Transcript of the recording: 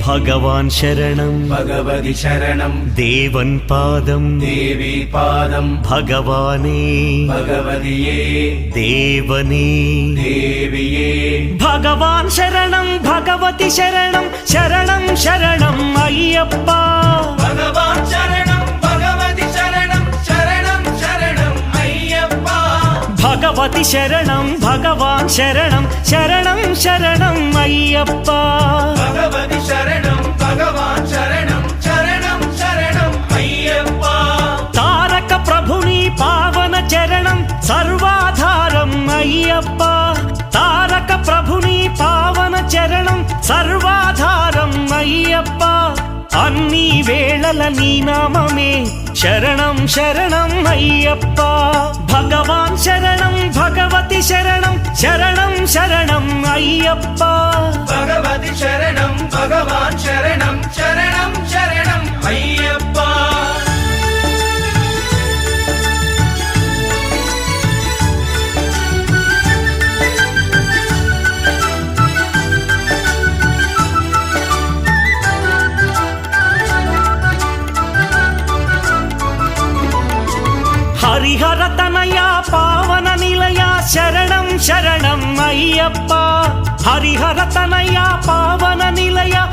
भगवान् शरणं भगवति शरणं देवन् पादं देवी पादं भगवाने भगवतिये देवने देविये भगवान् शरणं भगवति शरणं शरणं शरणं अय्यप्पा भगवान् शरणं भगवति शरणं शरणं शरणं अय्यप्पा भगवति शरणं भगवान् शरणं शरणं शरणं अय्यप्पा भगवति शरणं भगवान् शरणं शरणं शरणं अय्यप्पा तारक प्रभुनि पावन चरणं सर्वाधारम् अय्यप्पा तारक प्रभुनि पावन चरणं सर्वाधारम् अय्यप्पा अन्नी वेळल नी नाममे शरणं शरणं अय्यप्पा भगवान् शरणं भगवति शरणं शरणं शरणं अय्यप्पा भगवति शरणं भगवान् शरणं शरणं शरणं अय्यप्पा हरिहर तनया पावन निलया शरणं शरणं अय्यप्पा हरिहर तनया पावन निलया